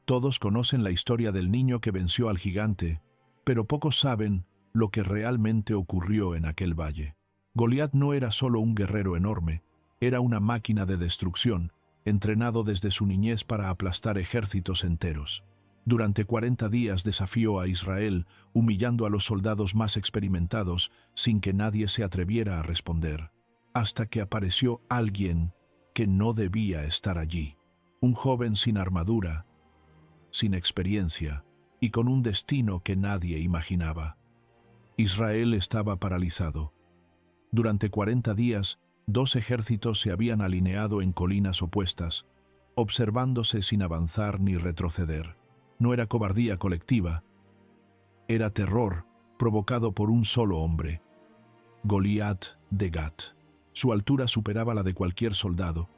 Todos conocen la historia del niño que venció al gigante, pero pocos saben lo que realmente ocurrió en aquel valle. Goliat no era solo un guerrero enorme, era una máquina de destrucción, entrenado desde su niñez para aplastar ejércitos enteros. Durante 40 días desafió a Israel, humillando a los soldados más experimentados sin que nadie se atreviera a responder, hasta que apareció alguien que no debía estar allí. Un joven sin armadura, sin experiencia y con un destino que nadie imaginaba. Israel estaba paralizado. Durante 40 días, 2 ejércitos se habían alineado en colinas opuestas, observándose sin avanzar ni retroceder. No era cobardía colectiva, era terror provocado por un solo hombre, Goliat de Gat. Su altura superaba la de cualquier soldado,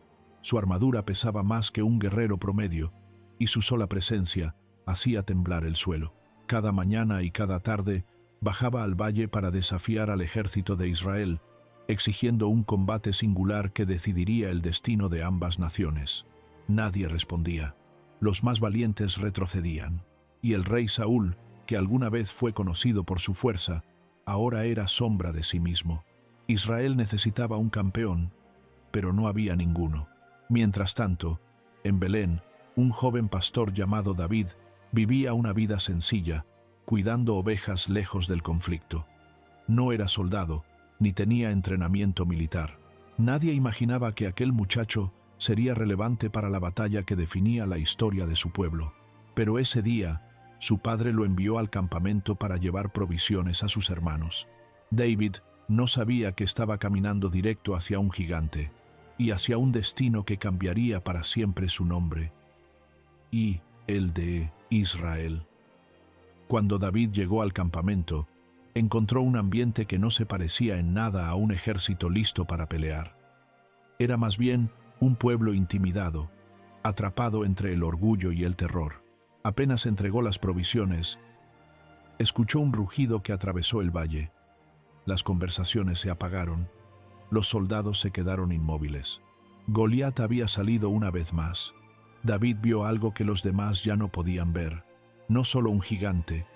su armadura pesaba más que un guerrero promedio, y su sola presencia hacía temblar el suelo. Cada mañana y cada tarde bajaba al valle para desafiar al ejército de Israel, exigiendo un combate singular que decidiría el destino de ambas naciones. Nadie respondía. Los más valientes retrocedían, y el rey Saúl, que alguna vez fue conocido por su fuerza, ahora era sombra de sí mismo. Israel necesitaba un campeón, pero no había ninguno. Mientras tanto, en Belén, un joven pastor llamado David vivía una vida sencilla, cuidando ovejas lejos del conflicto. No era soldado, ni tenía entrenamiento militar. Nadie imaginaba que aquel muchacho sería relevante para la batalla que definía la historia de su pueblo. Pero ese día, su padre lo envió al campamento para llevar provisiones a sus hermanos. David no sabía que estaba caminando directo hacia un gigante, y hacia un destino que cambiaría para siempre su nombre, y el de Israel. Cuando David llegó al campamento, encontró un ambiente que no se parecía en nada a un ejército listo para pelear. Era más bien un pueblo intimidado, atrapado entre el orgullo y el terror. Apenas entregó las provisiones, escuchó un rugido que atravesó el valle. Las conversaciones se apagaron, los soldados se quedaron inmóviles. Goliat había salido una vez más. David vio algo que los demás ya no podían ver, no solo un gigante,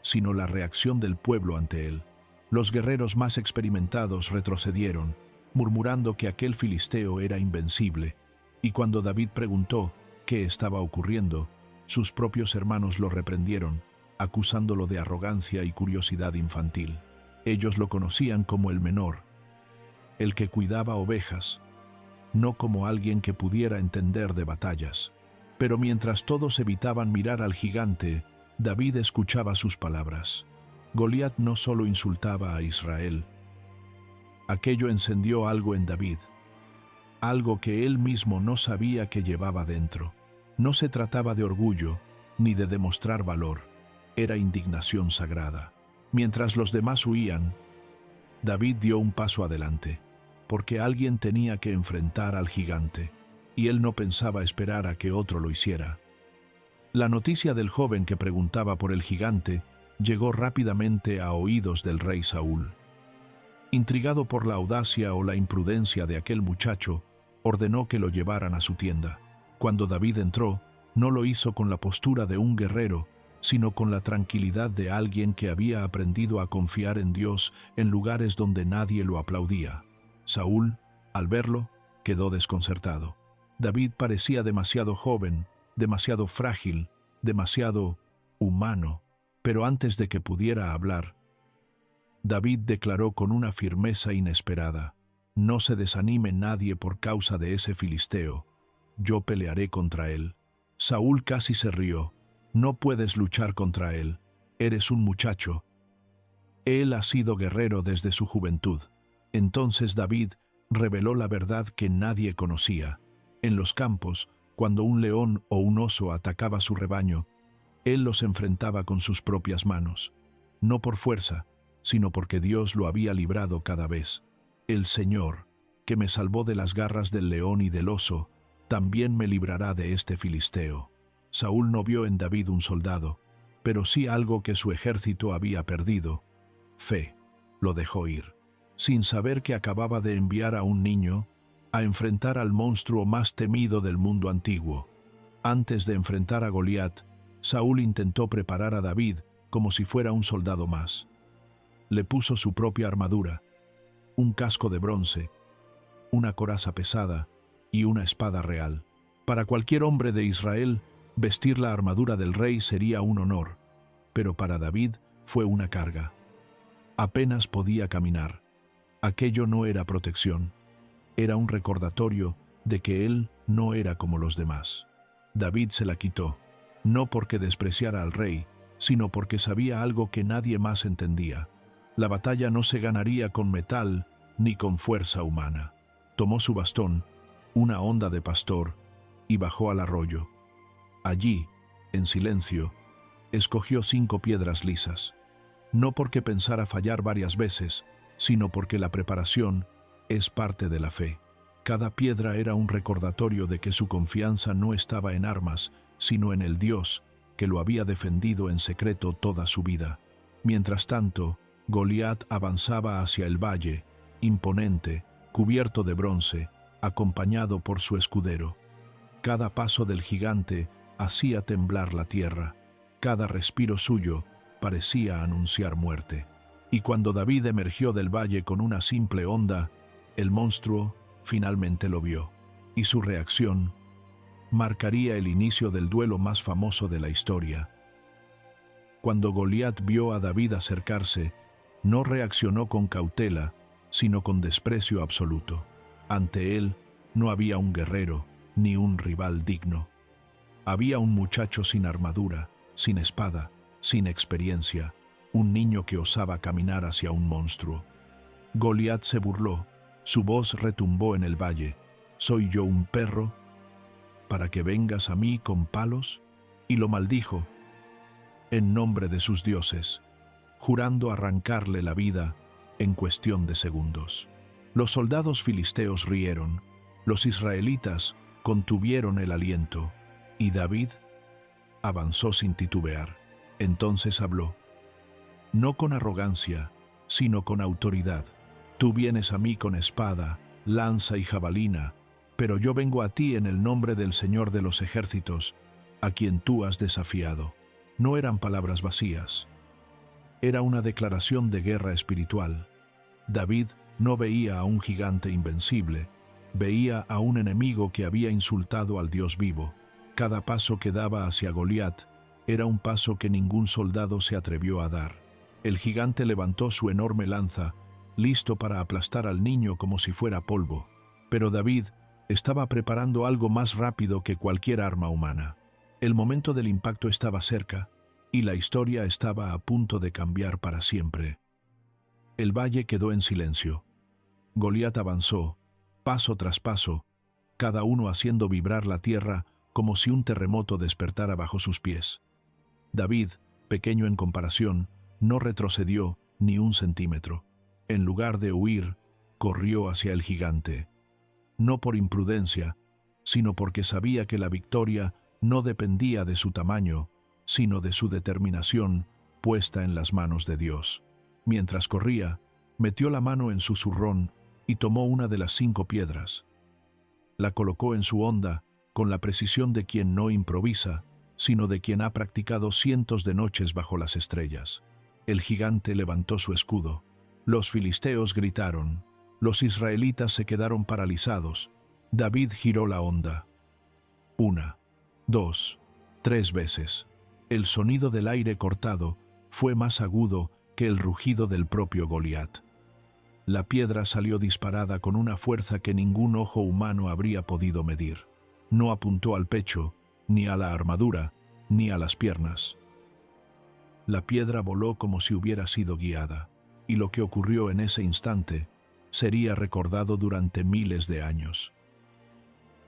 sino la reacción del pueblo ante él. Los guerreros más experimentados retrocedieron, murmurando que aquel filisteo era invencible, y cuando David preguntó qué estaba ocurriendo, sus propios hermanos lo reprendieron, acusándolo de arrogancia y curiosidad infantil. Ellos lo conocían como el menor, el que cuidaba ovejas, no como alguien que pudiera entender de batallas. Pero mientras todos evitaban mirar al gigante, David escuchaba sus palabras. Goliat no solo insultaba a Israel. Aquello encendió algo en David, algo que él mismo no sabía que llevaba dentro. No se trataba de orgullo, ni de demostrar valor, era indignación sagrada. Mientras los demás huían, David dio un paso adelante, porque alguien tenía que enfrentar al gigante, y él no pensaba esperar a que otro lo hiciera. La noticia del joven que preguntaba por el gigante llegó rápidamente a oídos del rey Saúl. Intrigado por la audacia o la imprudencia de aquel muchacho, ordenó que lo llevaran a su tienda. Cuando David entró, no lo hizo con la postura de un guerrero, sino con la tranquilidad de alguien que había aprendido a confiar en Dios en lugares donde nadie lo aplaudía. Saúl, al verlo, quedó desconcertado. David parecía demasiado joven, demasiado frágil, demasiado humano, pero antes de que pudiera hablar, David declaró con una firmeza inesperada: «No se desanime nadie por causa de ese filisteo, yo pelearé contra él». Saúl casi se rió. «No puedes luchar contra él, eres un muchacho. Él ha sido guerrero desde su juventud». Entonces David reveló la verdad que nadie conocía. En los campos, cuando un león o un oso atacaba su rebaño, él los enfrentaba con sus propias manos, no por fuerza, sino porque Dios lo había librado cada vez. «El Señor, que me salvó de las garras del león y del oso, también me librará de este filisteo». Saúl no vio en David un soldado, pero sí algo que su ejército había perdido: fe. Lo dejó ir, sin saber que acababa de enviar a un niño a enfrentar al monstruo más temido del mundo antiguo. Antes de enfrentar a Goliat, Saúl intentó preparar a David como si fuera un soldado más. Le puso su propia armadura, un casco de bronce, una coraza pesada y una espada real. Para cualquier hombre de Israel, vestir la armadura del rey sería un honor, pero para David fue una carga. Apenas podía caminar. Aquello no era protección, era un recordatorio de que él no era como los demás. David se la quitó, no porque despreciara al rey, sino porque sabía algo que nadie más entendía. La batalla no se ganaría con metal ni con fuerza humana. Tomó su bastón, una honda de pastor, y bajó al arroyo. Allí, en silencio, escogió 5 piedras lisas, no porque pensara fallar varias veces, sino porque la preparación es parte de la fe. Cada piedra era un recordatorio de que su confianza no estaba en armas, sino en el Dios que lo había defendido en secreto toda su vida. Mientras tanto, Goliat avanzaba hacia el valle, imponente, cubierto de bronce, acompañado por su escudero. Cada paso del gigante hacía temblar la tierra. Cada respiro suyo parecía anunciar muerte. Y cuando David emergió del valle con una simple honda, el monstruo finalmente lo vio, y su reacción marcaría el inicio del duelo más famoso de la historia. Cuando Goliat vio a David acercarse, no reaccionó con cautela, sino con desprecio absoluto. Ante él no había un guerrero, ni un rival digno. Había un muchacho sin armadura, sin espada, sin experiencia, un niño que osaba caminar hacia un monstruo. Goliat se burló, su voz retumbó en el valle. ¿Soy yo un perro para que vengas a mí con palos? Y lo maldijo en nombre de sus dioses, jurando arrancarle la vida en cuestión de segundos. Los soldados filisteos rieron, los israelitas contuvieron el aliento, y David avanzó sin titubear. Entonces habló, no con arrogancia, sino con autoridad. Tú vienes a mí con espada, lanza y jabalina, pero yo vengo a ti en el nombre del Señor de los ejércitos, a quien tú has desafiado. No eran palabras vacías. Era una declaración de guerra espiritual. David no veía a un gigante invencible, veía a un enemigo que había insultado al Dios vivo. Cada paso que daba hacia Goliat era un paso que ningún soldado se atrevió a dar. El gigante levantó su enorme lanza, listo para aplastar al niño como si fuera polvo. Pero David estaba preparando algo más rápido que cualquier arma humana. El momento del impacto estaba cerca, y la historia estaba a punto de cambiar para siempre. El valle quedó en silencio. Goliat avanzó, paso tras paso, cada uno haciendo vibrar la tierra como si un terremoto despertara bajo sus pies. David, pequeño en comparación, no retrocedió ni un centímetro. En lugar de huir, corrió hacia el gigante. No por imprudencia, sino porque sabía que la victoria no dependía de su tamaño, sino de su determinación puesta en las manos de Dios. Mientras corría, metió la mano en su zurrón y tomó una de las 5 piedras. La colocó en su honda con la precisión de quien no improvisa, sino de quien ha practicado cientos de noches bajo las estrellas. El gigante levantó su escudo. Los filisteos gritaron. Los israelitas se quedaron paralizados. David giró la honda. 1, 2, 3 veces. El sonido del aire cortado fue más agudo que el rugido del propio Goliat. La piedra salió disparada con una fuerza que ningún ojo humano habría podido medir. No apuntó al pecho, ni a la armadura, ni a las piernas. La piedra voló como si hubiera sido guiada, y lo que ocurrió en ese instante sería recordado durante miles de años.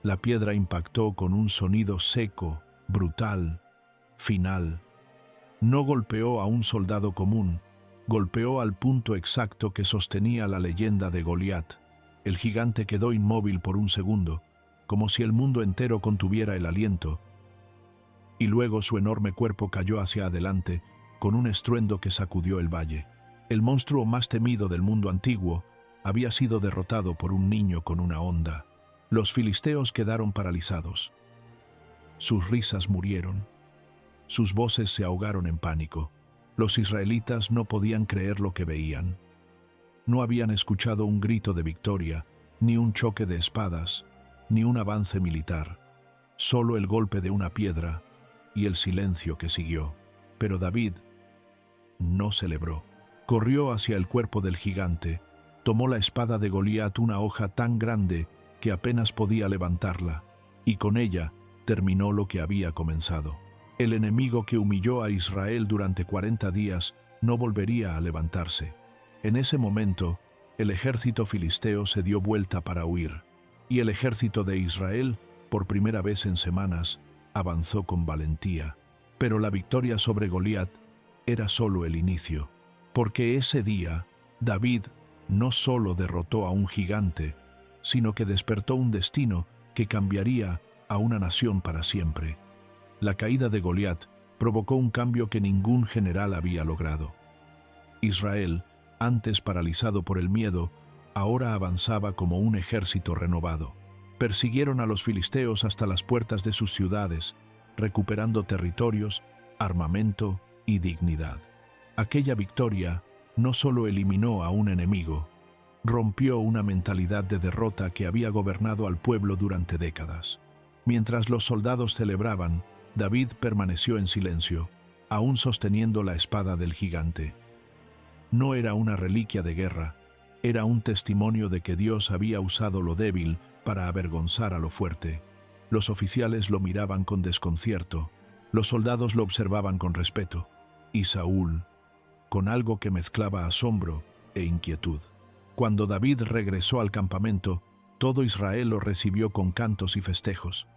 La piedra impactó con un sonido seco, brutal, final. No golpeó a un soldado común, golpeó al punto exacto que sostenía la leyenda de Goliat. El gigante quedó inmóvil por un segundo, como si el mundo entero contuviera el aliento, y luego su enorme cuerpo cayó hacia adelante con un estruendo que sacudió el valle. El monstruo más temido del mundo antiguo había sido derrotado por un niño con una honda. Los filisteos quedaron paralizados. Sus risas murieron. Sus voces se ahogaron en pánico. Los israelitas no podían creer lo que veían. No habían escuchado un grito de victoria, ni un choque de espadas, ni un avance militar. Solo el golpe de una piedra y el silencio que siguió. Pero David no celebró. Corrió hacia el cuerpo del gigante, tomó la espada de Goliat, una hoja tan grande que apenas podía levantarla, y con ella terminó lo que había comenzado. El enemigo que humilló a Israel durante 40 días no volvería a levantarse. En ese momento, el ejército filisteo se dio vuelta para huir, y el ejército de Israel, por primera vez en semanas, avanzó con valentía. Pero la victoria sobre Goliat era solo el inicio, porque ese día David no solo derrotó a un gigante, sino que despertó un destino que cambiaría a una nación para siempre. La caída de Goliat provocó un cambio que ningún general había logrado. Israel, antes paralizado por el miedo, ahora avanzaba como un ejército renovado. Persiguieron a los filisteos hasta las puertas de sus ciudades, recuperando territorios, armamento y dignidad. Aquella victoria no solo eliminó a un enemigo, rompió una mentalidad de derrota que había gobernado al pueblo durante décadas. Mientras los soldados celebraban, David permaneció en silencio, aún sosteniendo la espada del gigante. No era una reliquia de guerra, era un testimonio de que Dios había usado lo débil para avergonzar a lo fuerte. Los oficiales lo miraban con desconcierto, los soldados lo observaban con respeto, y Saúl, con algo que mezclaba asombro e inquietud. Cuando David regresó al campamento, todo Israel lo recibió con cantos y festejos.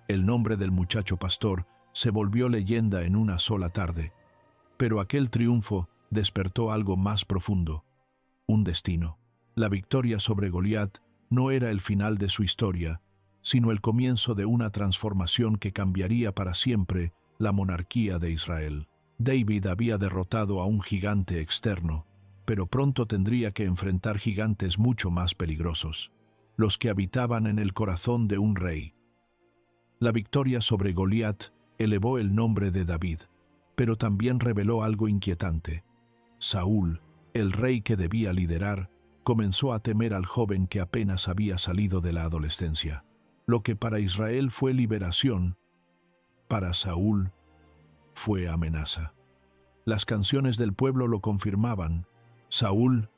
El nombre del muchacho pastor se volvió leyenda en una sola tarde, pero aquel triunfo despertó algo más profundo, un destino. La victoria sobre Goliat no era el final de su historia, sino el comienzo de una transformación que cambiaría para siempre la monarquía de Israel. David había derrotado a un gigante externo, pero pronto tendría que enfrentar gigantes mucho más peligrosos, los que habitaban en el corazón de un rey. La victoria sobre Goliat elevó el nombre de David, pero también reveló algo inquietante. Saúl, el rey que debía liderar, comenzó a temer al joven que apenas había salido de la adolescencia. Lo que para Israel fue liberación, para Saúl fue amenaza. Las canciones del pueblo lo confirmaban. Saúl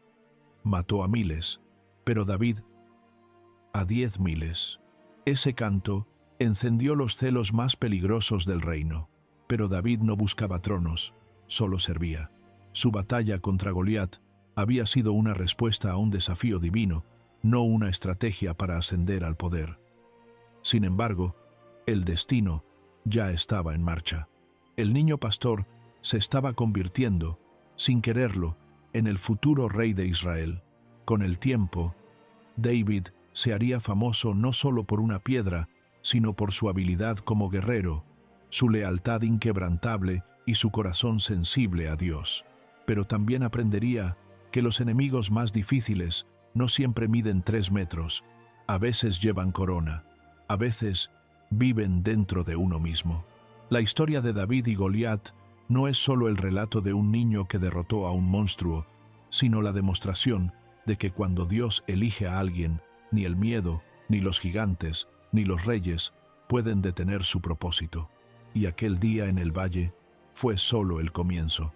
mató a miles, pero David a 10.000. Ese canto encendió los celos más peligrosos del reino, pero David no buscaba tronos, solo servía. Su batalla contra Goliat había sido una respuesta a un desafío divino, no una estrategia para ascender al poder. Sin embargo, el destino ya estaba en marcha. El niño pastor se estaba convirtiendo, sin quererlo, en el futuro rey de Israel. Con el tiempo, David se haría famoso no solo por una piedra, sino por su habilidad como guerrero, su lealtad inquebrantable y su corazón sensible a Dios. Pero también aprendería que los enemigos más difíciles no siempre miden 3 metros, a veces llevan corona, a veces viven dentro de uno mismo. La historia de David y Goliat no es solo el relato de un niño que derrotó a un monstruo, sino la demostración de que cuando Dios elige a alguien, ni el miedo, ni los gigantes, ni los reyes pueden detener su propósito. Y aquel día en el valle fue solo el comienzo.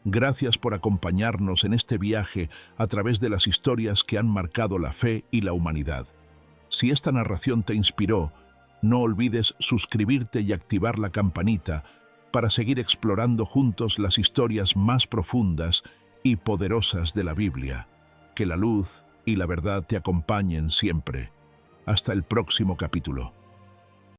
Gracias por acompañarnos en este viaje a través de las historias que han marcado la fe y la humanidad. Si esta narración te inspiró, no olvides suscribirte y activar la campanita para seguir explorando juntos las historias más profundas y poderosas de la Biblia. Que la luz y la verdad te acompañen siempre. Hasta el próximo capítulo.